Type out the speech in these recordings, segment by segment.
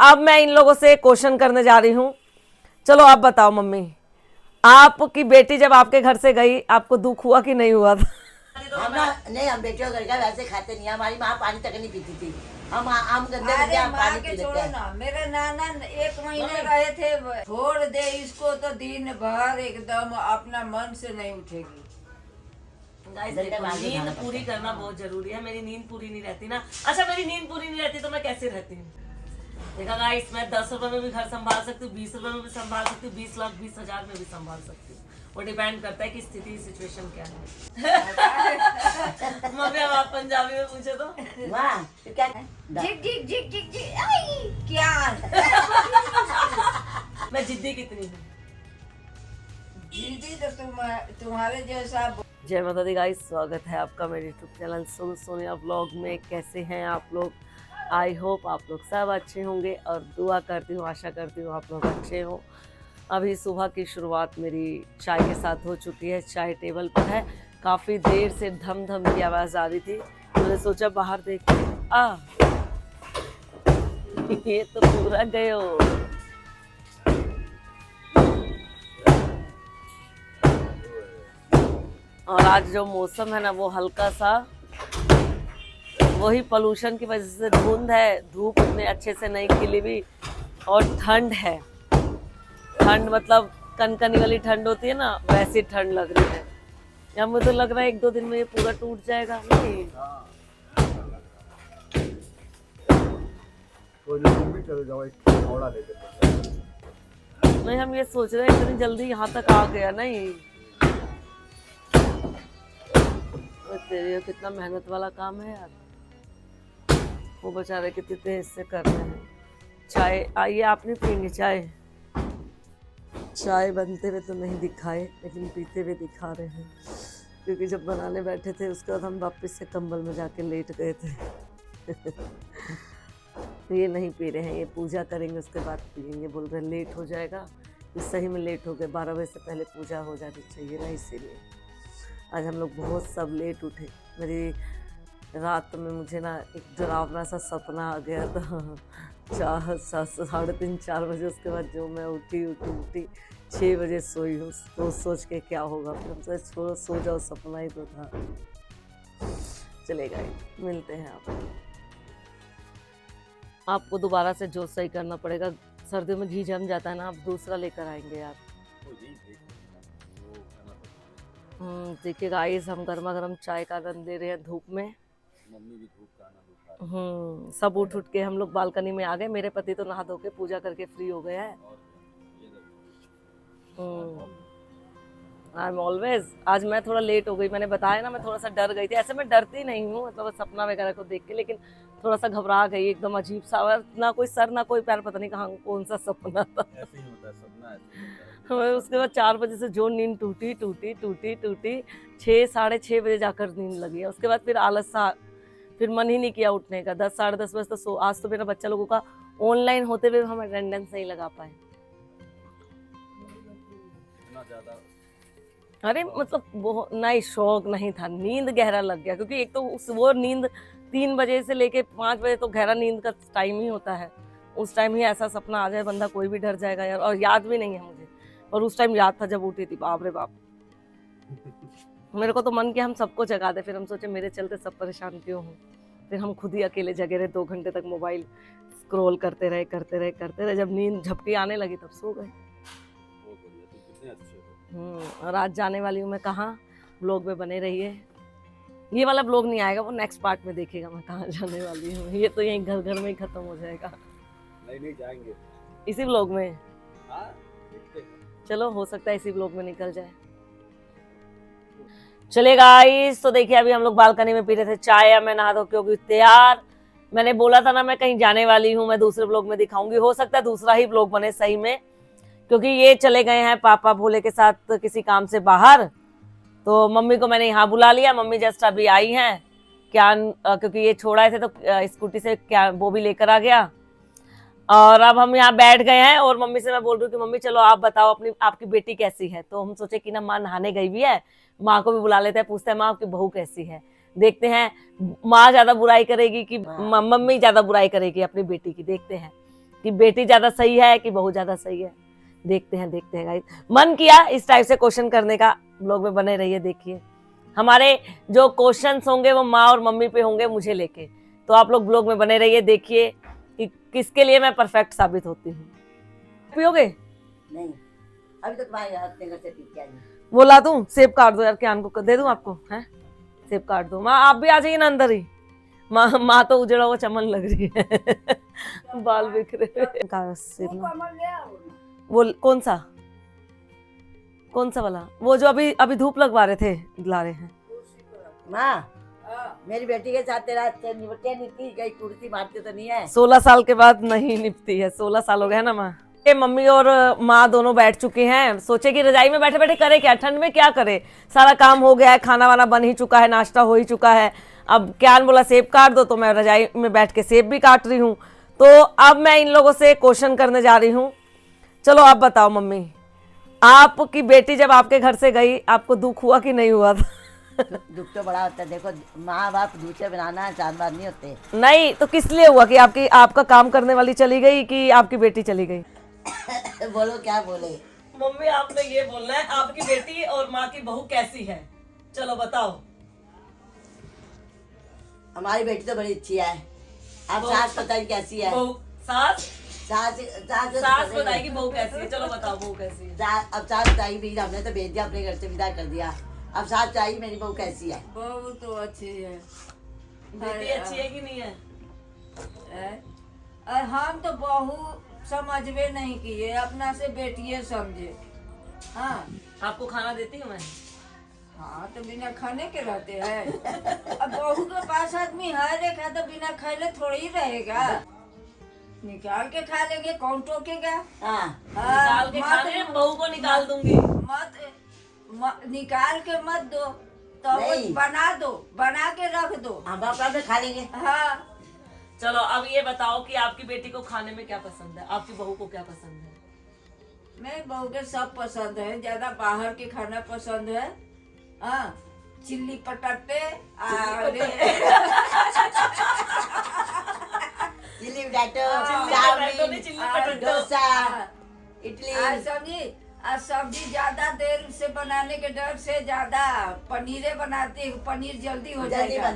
अब मैं इन लोगों से क्वेश्चन करने जा रही हूँ। चलो आप बताओ मम्मी, आपकी बेटी जब आपके घर से गई आपको दुख हुआ कि नहीं हुआ था? नहीं, हम बेटियों घर का वैसे खाते नहीं, हमारी माँ पानी तक नहीं पीती थी। हम आम गंदे गंदे अरे हम माँ पानी के पी छोड़ो लेते हैं। ना, मेरे नाना 1 महीने रहे थे। छोड़ दे इसको तो दिन भर एकदम अपना मन से नहीं उठेगी। गाइस गंदा देखो, पानी नींद खाना पूरी पड़ता है। करना बहुत जरूरी है। मेरी नींद पूरी नहीं रहती ना। अच्छा, मेरी नींद पूरी नहीं रहती तो मैं कैसे रहती हूँ? देखा गाइस, मैं 10 रुपए में भी घर संभाल सकती हूँ, 20 रुपए में भी संभाल सकती हूँ, 20 लाख 20,000 में भी संभाल सकती हूँ। वो डिपेंड करता है कि स्थिति सिचुएशन क्या है। मम्मी अब आप पंजाबी में पूछे तो? वाह, तो क्या झिक झिक झिक झिक झिक आई, क्या मैं जिद्दी कितनी हूँ? दीदी तो तुम्हारे जैसा। जय माता दी गाइस, स्वागत है आपका मेरे यूट्यूब चैनल सोनिया व्लॉग में। कैसे हैं आप लोग? आई होप आप लोग सब अच्छे होंगे और दुआ करती हूँ, आशा करती हूँ आप लोग अच्छे हों। अभी सुबह की शुरुआत मेरी चाय के साथ हो चुकी है। चाय टेबल पर है। काफ़ी देर से धम धम की आवाज़ आ रही थी, मैंने सोचा बाहर देख ये तो पूरा गयो। और आज जो मौसम है ना वो हल्का सा, वही पोल्यूशन की वजह से धुंध है, धूप उतने अच्छे से नहीं खिली हुई और ठंड है। ठंड मतलब कनकनी वाली ठंड होती है ना, वैसी ठंड लग रही है। या मुझे तो लग रहा है 1-2 दिन में ये पूरा टूट जाएगा। नहीं तो जो तुम भी चले जाओ एक घोड़ा लेकर। नहीं, हम ये सोच रहे हैं इतनी जल्दी यहाँ तक आ गया। नहीं तेरे कितना मेहनत वाला काम है यार, वो बेचारे कितने तेज से कर रहे हैं। चाय आइए, आप नहीं पियेंगे चाय? चाय बनते हुए तो नहीं दिखाए, लेकिन पीते हुए दिखा रहे हैं, क्योंकि जब बनाने बैठे थे उसके बाद हम वापस से कंबल में जाके लेट गए थे। तो ये नहीं पी रहे हैं, ये पूजा करेंगे उसके बाद पियेंगे। बोल रहे लेट हो जाएगा। इस सही में लेट हो गए, 12 बजे से पहले पूजा हो जानी चाहिए ना, इसीलिए आज हम लोग बहुत सब लेट उठे। मेरी रात में मुझे ना एक डरावना सा सपना आ गया था। 3:30-4 बजे। उसके बाद जो मैं उठी 6 बजे सोई हूँ। तो सोच के क्या होगा, फिर हम सोचे छोड़ो, सो जाओ, सपना ही तो था। चलेगा, मिलते हैं आपको दोबारा से जो सही करना पड़ेगा। सर्दियों में घी जम जाता है ना, आप दूसरा लेकर आएंगे यार। देखिए गाइस, हम गर्मा गर्म चाय का आनंद ले रहे हैं धूप में। मम्मी भी धूप का आनंद उठा रही सब उठ के हम लोग बालकनी में आ गए। मेरे पति तो नहा धो के पूजा करके फ्री हो गए हैं। I am always. आज मैं थोड़ा लेट हो गई, मैंने बताया ना, मैं थोड़ा सा डर गई थी। ऐसे मैं डरती नहीं हूँ, मतलब सपना वगैरह को देख के, लेकिन थोड़ा सा घबरा गई, एकदम अजीब सा, ना कोई सर ना कोई पैर, पता नहीं कहाँ कौन सा सपना था। ऐसे ही होता है, सपना ऐसे ही होता है। उसके बाद 4 बजे से जो नींद टूटी 6-6:30 बजे जाकर नींद लगी है। उसके बाद फिर आलस सा, फिर मन ही नहीं किया उठने का। 10-10:30 बजे तो आज तो मेरा बच्चा लोगों का ऑनलाइन होते हुए हम अटेंडेंस नहीं लगा पाए। अरे मतलब वो नहीं, शौक नहीं था, नींद गहरा लग गया। क्योंकि एक तो वो नींद 3 बजे से लेके 5 बजे तो गहरा नींद का टाइम ही होता है। उस टाइम ही ऐसा सपना आ जाए, बंदा कोई भी डर जाएगा यार। और याद भी नहीं है मुझे, और उस टाइम याद था जब उठी थी। बाप रे बाप, मेरे को तो मन किया हम सबको जगा दे। फिर हम सोचे मेरे चलते सब परेशान क्यों हो। फिर हम खुद ही अकेले जगे रहे 2 घंटे तक, मोबाइल स्क्रॉल करते रहे। जब नींद झपकी आने लगी तब सो गए। और आज जाने वाली हूँ मैं कहाँ, ब्लॉग में बने रहिए। ये वाला ब्लॉग नहीं आएगा, वो नेक्स्ट पार्ट में देखेगा मैं कहाँ जाने वाली हूँ। ये तो यहीं घर में ही खत्म हो जाएगा। नहीं जाएंगे इसी ब्लॉग में। हाँ, देखते हैं। चलो, हो सकता है इसी ब्लॉग में निकल जाए। चले गाइस, तो देखिए अभी हम लोग बालकनी में पी रहे थे चाय। मैं नहा धो के होगी तैयार। मैंने बोला था ना मैं कहीं जाने वाली हूँ, मैं दूसरे ब्लॉग में दिखाऊंगी। हो सकता है दूसरा ही ब्लॉग बने सही में, क्योंकि ये चले गए हैं पापा भोले के साथ किसी काम से बाहर। तो मम्मी को मैंने यहाँ बुला लिया। मम्मी जस्ट अभी आई हैं क्या, क्योंकि ये छोड़ाए थे तो स्कूटी से क्या वो भी लेकर आ गया। और अब हम यहाँ बैठ गए हैं और मम्मी से मैं बोल रही हूँ कि मम्मी चलो आप बताओ आपकी बेटी कैसी है। तो हम सोचे कि ना माँ नहाने गई भी है, माँ को भी बुला लेते हैं, पूछते हैं माँ आपकी बहू कैसी है। देखते हैं माँ ज्यादा बुराई करेगी कि मम्मी ज्यादा बुराई करेगी अपनी बेटी की, देखते हैं। कि बेटी ज्यादा सही है कि बहू ज्यादा सही है। देखते हैं गाइस। मन किया इस टाइप से क्वेश्चन करने का, ब्लॉग में बने रहिए। देखिए हमारे जो क्वेश्चंस होंगे वो माँ और मम्मी पे होंगे मुझे लेके, तो आप लोग ब्लॉग में बने रहिए, देखिए कि किसके लिए मैं परफेक्ट साबित होती हूँ। पियोगे? नहीं, अभी तो तुम्हारे अपने घर से पी के आई हूँ। वो ला दूं? सेब काट दो यार, क्या को दे दूं आपको? है सेब काट दो। माँ आप भी आ जाइए ना अंदर ही। माँ तो उजड़ा हुआ चमन लग रही है, बाल बिखरे वो कौन सा वाला? वो जो अभी धूप लगवा रहे थे, ला रहे हैं। माँ मेरी बेटी के साथ तेरा निपटे नहीं, कहीं कुर्सी मारते तो नहीं है? 16 साल के बाद नहीं निपटी है। 16 साल हो गए ना माँ। ये मम्मी और माँ दोनों बैठ चुके हैं, सोचे कि रजाई में बैठे बैठे करे क्या, ठंड में क्या करे, सारा काम हो गया है, खाना वाना बन ही चुका है, नाश्ता हो ही चुका है। अब क्या बोला सेब काट दो, तो मैं रजाई में बैठ के सेब भी काट रही हूँ। तो अब मैं इन लोगों से क्वेश्चन करने जा रही हूँ। चलो आप बताओ मम्मी, आपकी बेटी जब आपके घर से गई आपको दुख हुआ कि नहीं हुआ था? दुख तो बड़ा होता है। देखो माँ बाप दूसरे बनाना है, चार बार नहीं होते। नहीं तो किस लिए हुआ कि आपका काम करने वाली चली गई कि आपकी बेटी चली गई? बोलो क्या बोले? मम्मी आपने ये बोलना है आपकी बेटी और माँ की बहू कैसी है, चलो बताओ। हमारी बेटी तो बड़ी अच्छी है। अब सास बताइए कैसी है? सास बताएगी बहू कैसी है, चलो बताओ बहू कैसी है। अब सास बताई भी, हमने तो भेज दिया, अपने घर से विदा कर दिया। अब सास बताइए मेरी बहू कैसी है? बहू तो अच्छी है। बेटी अच्छी है कि नहीं है? और हम तो बहू समझवे नहीं किए, अपना से बेटिए समझे। हाँ आपको खाना देती हूँ मैं? हाँ तो बिना खाने के रहते हैं। अब बहू के पास आदमी है रेखा, तो बिना खाए थोड़ी रहेगा। निकाल के खा लेंगे, कौन टोकेगा? निकाल के खा ले, बहू को निकाल दूंगी। निकाल के मत दो, तो बना दो, बना के रख दो, हम अपना में खा लेंगे। हाँ चलो अब ये बताओ कि आपकी बेटी को खाने में क्या पसंद है, आपकी बहू को क्या पसंद है? मैं बहू के सब पसंद है, ज्यादा बाहर के खाना पसंद है। हाँ chilli potato, chilli potato, dosa, idli, सब्जी। आज सब्जी ज्यादा देर से बनाने के डर से ज्यादा पनीरे बनाते, पनीर जल्दी हो जाएगा,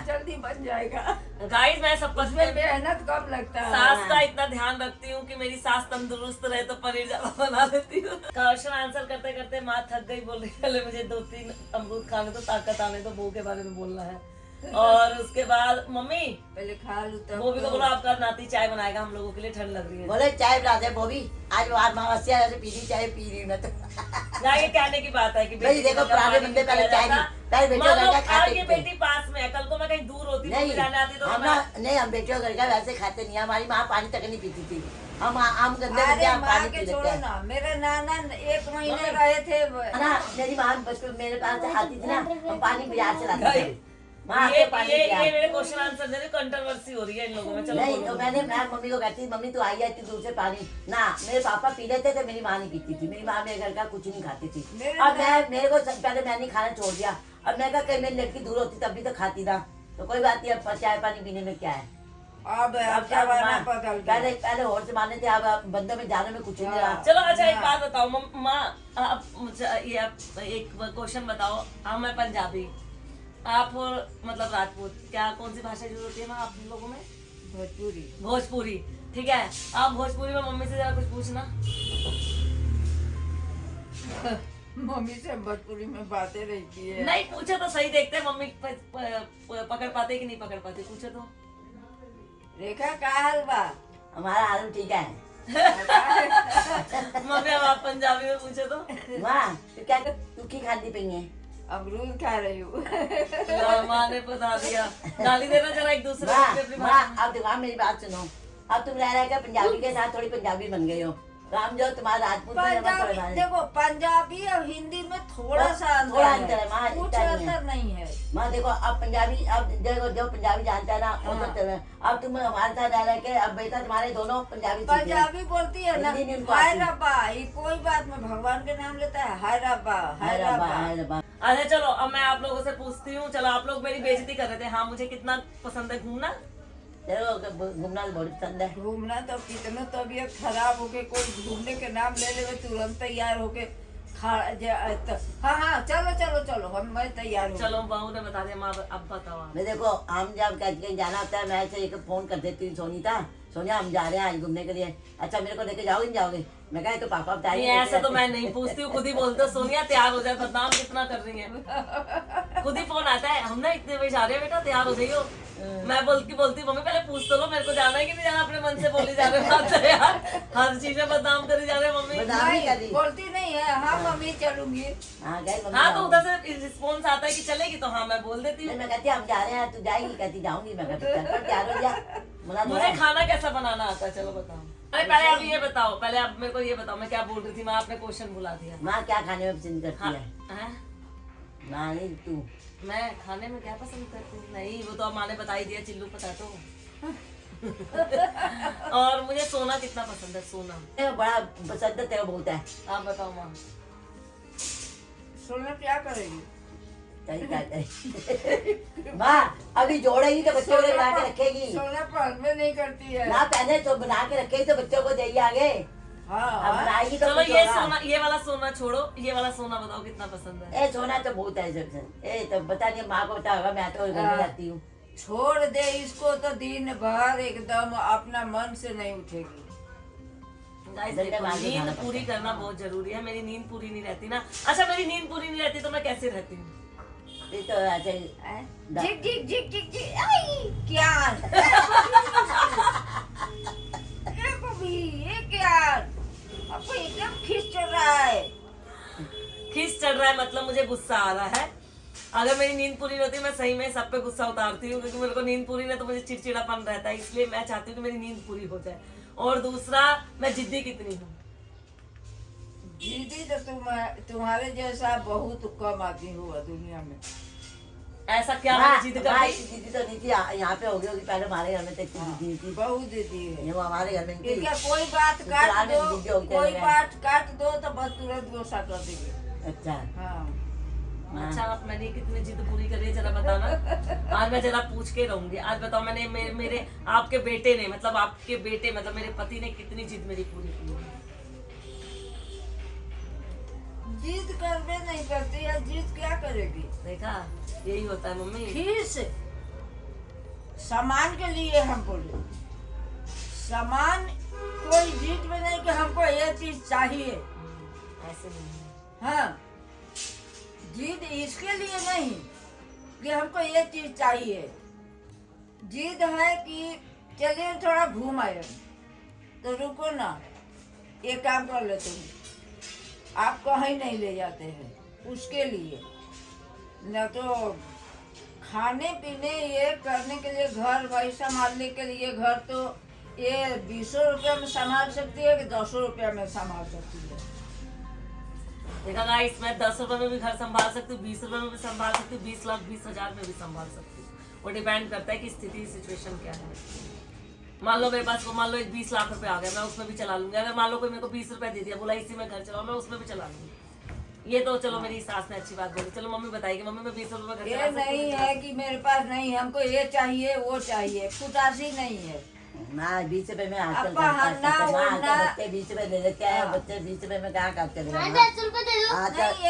जल्दी बन जाएगा। गाइस मैं सब उसमें मेहनत कम लगता है। सास का इतना ध्यान रखती हूँ कि मेरी सास तंदुरुस्त रहे तो पनीर ज्यादा बना देती हूँ। क्वेश्चन आंसर करते करते माँ थक गई, बोल रही पहले मुझे 2-3 अमरूद खाने तो ताकत आने तो बहू के बारे में बोलना है। और उसके बाद मम्मी पहले खा लूं तब। बॉबी को बोलो आपका नाती चाय बनाएगा, हम लोगों के लिए ठंड लग रही है। बोले चाय बना दे बॉबी, आज अमावस्या है, पीली चाय पी रही मैं तो। ना ये कहने की बात है कि भाई देखो पुराने बंदे पहले चाय पहले बेटियों घर का खाते ये बेटी पास में है, कल को मैं कहीं दूर होती नहीं, जाने आती तो नहीं हम बेटियों घर का वैसे खाते नहीं। हमारी माँ पानी तक नहीं पीती थी, हम आम गंदे पानी पी लेते हैं ना। मेरे नाना 1 महीने रहे थे ना, मेरी माँ बचपन मेरे पास आती थी ना, हम पानी बाजार से लाते थे। ये मेरे क्वेश्चन आंसर दे रहे, कंट्रोवर्सी हो रही है इन लोगों में। चलो नहीं तो मैं मम्मी को कहती मम्मी तू आई इतनी दूर से पानी ना, मेरे पापा पी लेते थे, मेरी माँ नहीं पीती थी। मेरी माँ मेरे घर का कुछ नहीं खाती थी। अब मेरे को पहले मैंने खाना छोड़ दिया। अब मैं कहा कहीं मेरी लड़की दूर होती तब भी तो खाती ना, तो कोई बात नहीं, अब चाय पानी पीने में क्या है। अब पहले और जमाने थे, अब बंदों में जाने में कुछ नहीं रहा। चलो अच्छा एक बात बताओ माँ, आप ये एक क्वेश्चन बताओ। हाँ मैं पंजाबी, आप मतलब राजपूत, क्या कौन सी भाषा यूज होती है आप लोगों में? भोजपुरी। ठीक है, आप भोजपुरी में मम्मी से जरा कुछ पूछना। मम्मी से भोजपुरी में बातें रहती है। नहीं पूछे तो सही, देखते हैं मम्मी पकड़ पाते कि नहीं पकड़ पाते, पूछे तो। रेखा का हाल बा? हमारा हाल ठीक है। मम्मी अब आप पंजाबी में पूछे तो। वाह तो क्या तू की खाती पई है? अमरूद खा रही हूँ। माँ ने बता दिया, गाली देना जरा एक दूसरे को। अब देखो मेरी बात सुनो, अब तुम रह रहे पंजाबी के साथ थोड़ी पंजाबी बन गई हो। राम जो तुम्हारा राजपूत देखो पंजाबी और हिंदी में थोड़ा सा अंतर है, माँ कुछ अंतर नहीं है। माँ देखो अब पंजाबी, अब देखो जो पंजाबी जानता है ना वो तो अब तुम हमारे साथ रह के अब बेटा तुम्हारे दोनों पंजाबी बोलती है ना, हाय रब्बा, ये कोई बात में भगवान के नाम लेता है, हाय रब्बा हाय रब्बा। अच्छा चलो अब मैं आप लोगों से पूछती हूँ। चलो आप लोग मेरी बेइज्जती कर रहे थे, हाँ मुझे कितना पसंद है घूमना। तेरे को घूमना बहुत पसंद है। घूमना तो कितना तबीयत खराब होके कोई घूमने के नाम ले ले तुरंत तैयार होके हाँ चलो चलो चलो मैं तैयार हूँ। चलो बहू ने बता दिया, माँ अब बताओ आप। मैं देखो हम जब कहीं जाना होता है मैं से एक फोन कर देती हूँ सोनीता, सोनिया हम जा रहे हैं आज घूमने के लिए, अच्छा मेरे को लेके जाओगे नहीं जाओगे? मैं कहा तो पापा नहीं बताएंगे। ऐसे तो मैं नहीं पूछती हूँ, खुद ही बोलते हो सोनिया तैयार हो जाए, बदनाम कितना कर रही है। खुद ही फोन आता है हम ना इतने बजे जा रहे हैं बेटा तैयार हो जाइयो। मैं बोलती मम्मी पहले पूछ तो लो मेरे को जाना है कि नहीं जाना, अपने मन से बोली जा रहे हो यार, हर चीज में बदनाम करी जा रहे हैं मम्मी। बदनाम नहीं कर रही। बोलती नहीं है हाँ मम्मी चलूंगी। हाँ गए मम्मी। हाँ तो उधर से रिस्पॉन्स आता है कि चलेगी तो हाँ मैं बोल देती हूँ। मैं कहती हम जा रहे हैं, तू जाएगी? कहती जाऊंगी। मैं कहती चल पर तैयार हो जा। बोला मुझे खाना कैसा बनाना आता है चलो बताओ। अरे पहले आप ये बताओ, पहले आप मेरे को ये बताओ मैं क्या बोल रही थी, मैं आपने क्वेश्चन बुला दिया। माँ क्या खाने में पसंद करती हाँ, है? हैं? माँ नहीं तू। मैं खाने में क्या पसंद करती हूँ? नहीं वो तो अब माँ ने बता ही दिया, चिल्लू पता तो। और मुझे सोना कितना पसंद है, सोना। तेरे बड़ा पसंद है, तेरे बहुत है। आप बताओ माँ। सोना क्या करेगी? सही बात है। माँ अभी जोड़ेगी तो बच्चों को बना के रखेगी सोना पहन में नहीं करती है। ना, पहले तो बना के रखेगी तो बच्चों को देगी आगे। हाँ अब बनाएगी तो चलो कुछ ये होगा। सोना, ये वाला सोना छोड़ो, ये वाला सोना बताओ कितना पसंद है। ए सोना तो बहुत है सबसे। ए तो बता नहीं, माँ को बता होगा, मैं तो घर में रहती हूँ। छोड़ दे इसको तो दिन भर एकदम अपना मन से नहीं उठेगी। Guys, दिन में देखो, आगे खाना नींद पड़ता पूरी है। करना बहुत जरूरी है। मेरी नींद पूरी नहीं रहती ना। अच्छा मेरी नींद पूरी नहीं रहती तो मैं कैसे रहती हूँ? ये तो ऐसे झिक झिक झिक झिक झिक आई, क्या ये बबी ये क्या आपको एकदम खींच चढ़ रहा है। खींच चढ़ रहा है मतलब मुझे गुस्सा आ रहा है। अगर मेरी नींद पूरी नहीं होती मैं सही में सब पे गुस्सा उतारती हूँ, क्योंकि मेरे को नींद पूरी नहीं तो मुझे चिड़चिड़ापन रहता है, इसलिए मैं चाहती हूँ कि मेरी नींद पूरी हो जाए। और दूसरा मैं जिद्दी कितनी हूँ। दीदी तो तुम्हारे जैसा बहुत कम आदमी हुआ दुनिया में। ऐसा क्या माँ, मैंने जिद कर माँ दी? की दीदी तो नहीं थी, यहाँ पे हो गई होगी। पहले हमारे घर में तो इतनी दीदी नहीं थी, बहुत दीदी है। ये वो हमारे घर में नहीं थी। क्या कोई बात काट ससुराल में दो, दीदी होगी कोई तेरे। बात काट दो तो बस तुरंत गुस्सा कर देंगे। अच्छा हाँ अच्छा आप मैंने कितनी जिद पूरी करी है जरा बताना। आज मैं जरा पूछ के रहूंगी। आज बताओ मैंने मेरे आपके बेटे ने मतलब मेरे पति ने कितनी जिद मेरी पूरी की है? जिद करबे नहीं करती है, जिद क्या करेगी? देखा यही होता है मम्मी। खीस सामान के लिए हम बोले, सामान कोई जिद में नहीं कि हमको ये चीज चाहिए। ऐसे नहीं है। हाँ जिद इसके लिए नहीं कि हमको ये चीज चाहिए, जिद है कि चलिए थोड़ा घूम आए, तो रुको ना ये काम कर लेते हैं, आप कहीं नहीं ले जाते हैं उसके लिए। न तो खाने पीने ये करने के लिए, घर भाई संभालने के लिए, घर तो ये 20 रुपया में संभाल सकती है कि 10 रुपया में संभाल सकती है। देखा गाइस मैं 10 रुपए में भी घर संभाल सकती हूँ, 20 रुपए में भी संभाल सकती हूँ, 20 लाख 20,000 में भी संभाल सकती हूँ। वो डिपेंड करता है कि स्थिति सिचुएशन क्या है। मान लो मेरे पास को मान लो 20 लाख रुपए आ गए, मैं उसमें भी चला लूंगी। अगर मान लो कोई मेरे को 20 रुपए दे दिया, बोला इसी में घर चलाओ, मैं उसमें भी चला लूंगी। ये तो चलो मेरी सास ने अच्छी बात बोली। चलो मम्मी बताइए मम्मी मैं 20 रुपए घर ये चला सकती नहीं हूँ? है कि मेरे पास नहीं, हमको ये चाहिए वो चाहिए, कुतासी नहीं है। माँ 20 रुपए में आजकल अपा हन्ना उन्ना। बच्चे 20 रुपए ले लेते हैं। हाँ। बच्चे 20 रुपए में कहाँ काम चलेगा? नहीं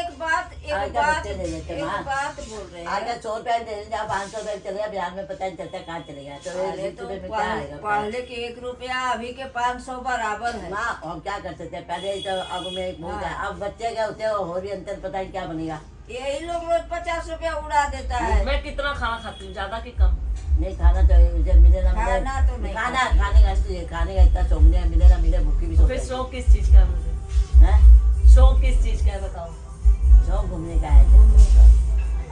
एक बात बच्चे ले लेते हैं, एक बात बोल रहे आजकल हैं। 100 रुपए दे जाओ, 500 रुपए चलेगा, बिहार में पता नहीं चलता कहाँ चलेगा। तो अरे 20 तो रुपए में क्या आएगा? पहले के 1 रुपया अभी के 500 बराबर है। माँ और क्या कर सकते हैं? पहले तो अब में बहुत है, अब बच्चे क्या होते हैं और भी अंतर पता नहीं क्या बनेगा। यही लोग रोज 50 रुपया उड़ा देता है। मैं कितना खाना खाती हूँ, ज्यादा कि कम? नहीं खाना तो जब मिले ना मिले, खाना तो नहीं खाना खाने का तुझे खाने का इतना शौक नहीं है, मिले ना मिले भूखी भी तो शौक फिर है। शौक किस चीज का है मुझे? हैं? शौक किस चीज का है बताओ? शौक घूमने का है।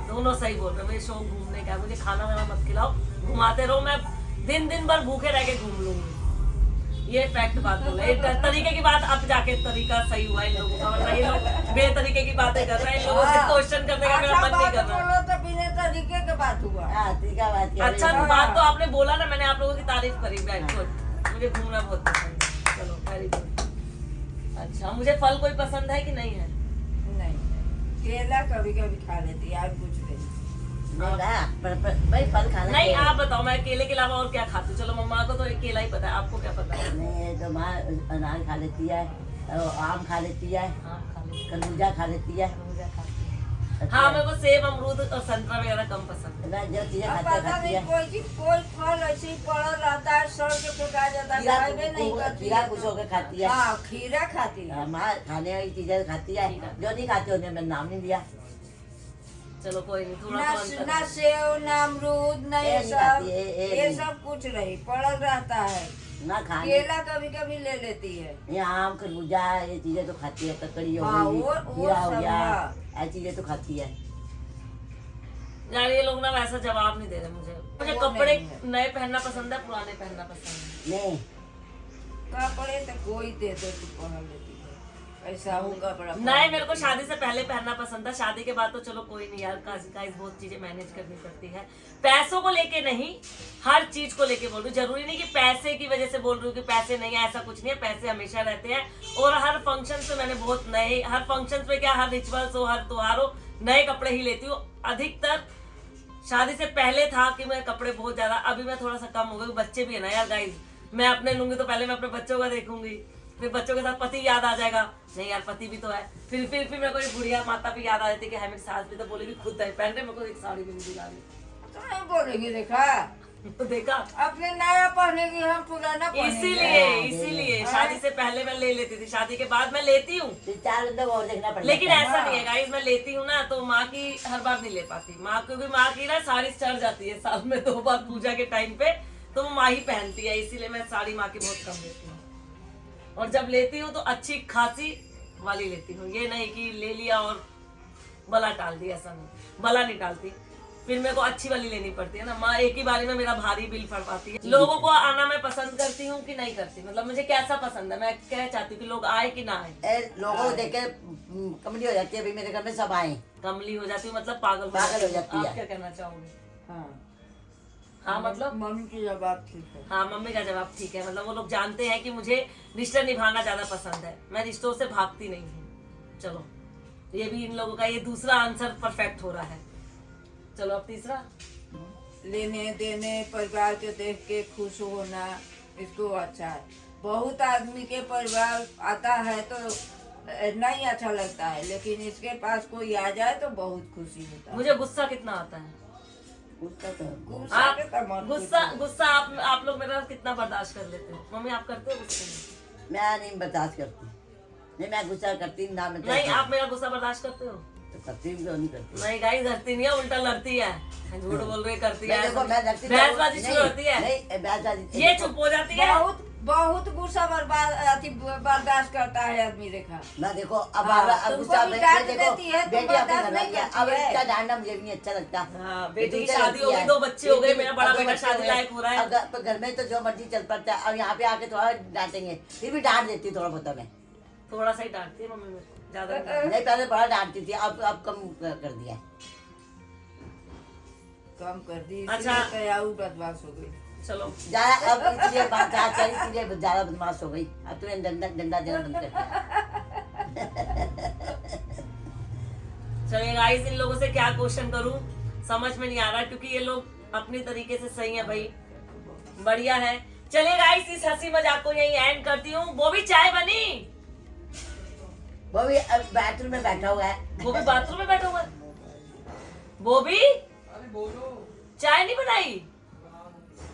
दोनों सही बोल रहे हो। मेरे शौक घूमने का है, मुझे खाना वाना मत खिलाओ, घुमाते रहो, मैं दिन भर भूखे रह के घूम लूंगी। ये फैक्ट बात बोला। ये तरीके की बात अब जाके तरीका सही हुआ इन लोगों का, वरना ये लोग बेतरीके की बातें कर रहे हैं। इन लोगों से क्वेश्चन करने का मेरा मन नहीं कर रहा। बोलो तो बिना तरीके के बात हुआ। हाँ ठीक है बात अच्छा तो बात तो आपने बोला ना, मैंने आप लोगों की तारीफ करी। वेरी गुड, मुझे घूमना बहुत पसंद है। चलो वेरी गुड। अच्छा मुझे फल कोई पसंद है कि नहीं है? नहीं केला कभी कभी खा लेती है, आज कुछ नहीं। भाई फल खाना नहीं चाहिए। आप बताओ, मैं केले के अलावा और क्या खाती हूँ? चलो मम्मा को तो एक केला ही पता है, आपको क्या पता है? नहीं तो माँ अनार खा लेती है, आम खा लेती है, हाँ, खा ली। खरबूजा खा लेती है। खरबूजा खाती हूँ। हाँ, मेरे को सेब, अमरूद और संतरा वगैरह कम पसंद है। मैं जो चीजें अब खाती पता खाती नहीं है। कोई फल ऐसे ही पड़ा रहता है, सड़ के फेंका जाता है, खाए भी नहीं करती खीरा है खुश तो। होकर खाती है। हाँ, खीरा खाती है। माँ खाने वाली चीजें खाती है, जो नहीं खाती उन्हें मैंने नाम नहीं दिया। चलो कोई नहीं, थोड़ा ना तो अंतर ना है। सेव ना अमरूद ना ये ये नहीं सब, खाती है, ये नहीं। सब कुछ नहीं पड़ा रहता है। ना खाने केला कभी कभी ले लेती है। ये आम खरबूजा ये चीजें तो खाती है, ककड़ी हो हाँ, गई, वो खीरा हो सब, गया, हाँ। ऐसी चीजें तो खाती है। यार ये लोग ना वैसा जवाब नहीं दे रहे मुझे। मुझे वो कपड़े नहीं है। नए पहनना पसंद है, पुराने पहनना पसंद है। नहीं कपड़े तो कोई दे दो तो पहन लेती है, ऐसा हो कपड़ा नहीं, मेरे को शादी से पहले पहनना पसंद था। शादी के बाद तो चलो कोई नहीं यार, गाइस बहुत चीजें मैनेज करनी पड़ती है। पैसों को लेके नहीं, हर चीज को लेके बोल रही हूँ। जरूरी नहीं कि पैसे की वजह से बोल रही हूँ कि पैसे नहीं है, ऐसा कुछ नहीं है। पैसे हमेशा रहते हैं और हर फंक्शन पे मैंने बहुत नए, हर फंक्शन पे क्या, हर रिचुअल्स हो, हर त्योहार हो, नए कपड़े ही लेती हूँ। अधिकतर शादी से पहले था कि मैं कपड़े बहुत ज्यादा, अभी मैं थोड़ा सा कम हो गई। बच्चे भी है ना यार गाइस, मैं अपने लूंगी तो पहले मैं अपने बच्चों का देखूंगी, फिर बच्चों के साथ पति याद आ जाएगा। नहीं यार पति भी तो है, फिर मेरे को एक बुढ़िया माता भी याद आ जाती है कि है मेरी सास भी, तो बोलेगी खुद है पहन रहे, मेरे को एक साड़ी भी नहीं दिला रही। तो नहीं बोलेगी, देखा तो देखा, अपने नया पहनेगी, हम पुराना पहनेंगे। इसीलिए शादी से पहले मैं ले लेती थी, शादी के बाद मैं लेती हूँ। फिर 4 बंदे को और देखना पड़ता लेकिन है। ऐसा नहीं है गाइस, मैं लेती हूँ ना तो माँ की हर बार नहीं ले पाती। माँ क्योंकि माँ की ना साड़ी चढ़ जाती है साल में 2 बार पूजा के टाइम पे, तो वो माँ ही पहनती है, इसीलिए मैं साड़ी माँ की बहुत कम लेती हूँ। और जब लेती हूँ तो अच्छी खासी वाली लेती हूँ, ये नहीं कि ले लिया और बला टाल दी, ऐसा नहीं, बला नहीं टालती। फिर मेरे को अच्छी वाली लेनी पड़ती है ना, माँ एक ही बारी में मेरा भारी बिल फड़वाती है। लोगों को आना मैं पसंद करती हूँ कि नहीं करती, मतलब मुझे कैसा पसंद है, मैं क्या चाहती हूँ कि लोग आए कि ना आए। लोगों को देख के कमली हो जाती है। अभी मेरे घर में सब आए, कमली हो जाती हूँ मतलब पागल पागल हो जाती आप है। क्या कहना चाहोगे? हाँ, हाँ मतलब मम्मी की जवाब ठीक है। हाँ, मम्मी का जवाब ठीक है। मतलब वो लोग जानते हैं कि मुझे रिश्ता निभाना ज्यादा पसंद है, मैं रिश्तों से भागती नहीं हूँ। चलो ये भी इन लोगों का ये दूसरा आंसर परफेक्ट हो रहा है। चलो अब तीसरा, लेने देने, परिवार के देख के खुश होना, इसको अच्छा है। बहुत आदमी के परिवार आता है तो नहीं अच्छा लगता है, लेकिन इसके पास कोई आ जाए तो बहुत खुशी होता है। मुझे गुस्सा कितना आता है। उसका तो गुस्सा के तो मत गुस्सा पूछो। गुस्सा आप लोग मेरा कितना बर्दाश्त कर लेते हो? मम्मी आप करते हो गुस्से? मैं नहीं बर्दाश्त करती। नहीं मैं गुस्सा करती ना, मैं नहीं, आप मेरा गुस्सा बर्दाश्त करते हो? तो करती भी, क्यों नहीं करती। नहीं गाइस, करती नहीं है, उल्टा लड़ती है। झूठ बोल रही है, करती है। मैं देखो मैं लड़ती बहसबाजी शुरू होती है, नहीं बहसबाजी ये चुप हो जाती है। बहुत बहुत गुस्सा बर्दाश्त करता है आदमी, देखा। मैं देखो अब हाँ, अब तुमको गुस्सा भी डांट देखो देती है, तुम बेटी अपने बर्दाश्त घर नहीं में है, करती अब है। इसका डांटना मुझे भी नहीं अच्छा लगता। हाँ, बेटी की से शादी हो लड़ती गई, है। 2 बच्चे हो गए, बेटी- मेरा बड़ा अब दो बेटा बच्चे शादी हुए। लायक हो रहा है। अब घर में तो जो मर्जी चल पड़ता है, अब यहाँ पे आके थोड़ा डांटेंगे, फिर भी डांट देती थोड़ा बहुत मैं। थोड़ा सा ही डांटती है मम्मी मेरे को, ज्यादा नहीं डांटती। नहीं पहले बड़ा डांटती थी, अब कम कर दिया है। कम कर दी, अच्छा। अच्छा बदमाश हो गई। चलो ज्यादा अब इसलिए बात इसलिए ज्यादा बदमाश हो गई। अब तूने डंडा देना बंद कर दिया। चलिए गाइस, इन लोगों से क्या क्वेश्चन करूं समझ में नहीं आ रहा, क्योंकि ये लोग अपनी तरीके से सही है भाई, बढ़िया है। चलिए गाइस, इस हंसी मजाक को यही एंड करती हूँ। वो भी चाय बनी, वो भी अब बाथरूम में बैठा हुआ है। वो भी बाथरूम में बैठा हुआ है, वो भी चाय नहीं बनाई।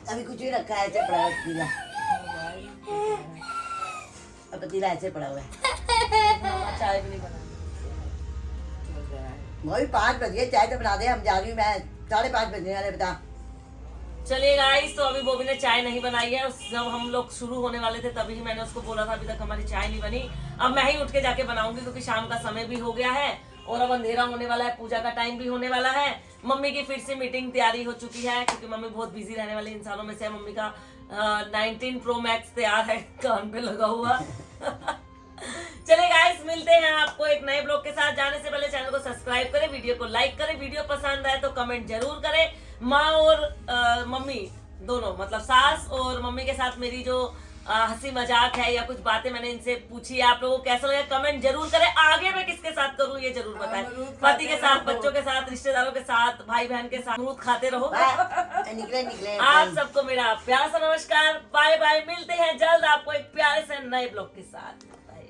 अभी कुछ भी रखा है, ऐसे पड़ा है पतीला। अब पतीला ऐसे पड़ा हुआ है। चाय भी नहीं बनाई। वही 5 बज गए, चाय तो बना दे, हम जा रही हूँ मैं। 5:30 बजने वाले, बता। चलिए गाइस, तो अभी बोबी ने चाय नहीं बनाई है। जब हम लोग शुरू होने वाले थे तभी मैंने उसको बोला था अभी तक हमारी चाय नहीं बनी। अब मैं ही उठ के जाके बनाऊंगी, क्योंकि शाम का समय भी हो गया है और अब अंधेरा होने वाला है, पूजा का टाइम भी होने वाला है। मम्मी की फिर से मीटिंग तैयारी हो चुकी है, क्योंकि मम्मी बहुत बिजी रहने वाले इंसानों में से है। मम्मी का 19 Pro Max तैयार है, कान पे लगा हुआ। चलिए गाइस, मिलते हैं आपको एक नए ब्लॉग के साथ। जाने से पहले चैनल को सब्सक्राइब करें, वीडियो को लाइक करें, वीडियो पसंद आए तो कमेंट जरूर करें। माँ और मम्मी दोनों, मतलब सास और मम्मी के साथ मेरी जो हंसी मजाक है या कुछ बातें मैंने इनसे पूछी है। आप लोगों को कैसा लगा कमेंट जरूर करें। आगे मैं किसके साथ करूँ ये जरूर बताएं। अमरूद पति खाते के साथ, रहो। बच्चों के साथ, रिश्तेदारों के साथ, भाई बहन के साथ अमरूद खाते रहो। निकले निकले आप सबको मेरा प्यार सा नमस्कार, बाय बाय। मिलते हैं जल्द आपको एक प्यारे से नए ब्लॉग के साथ। बाय।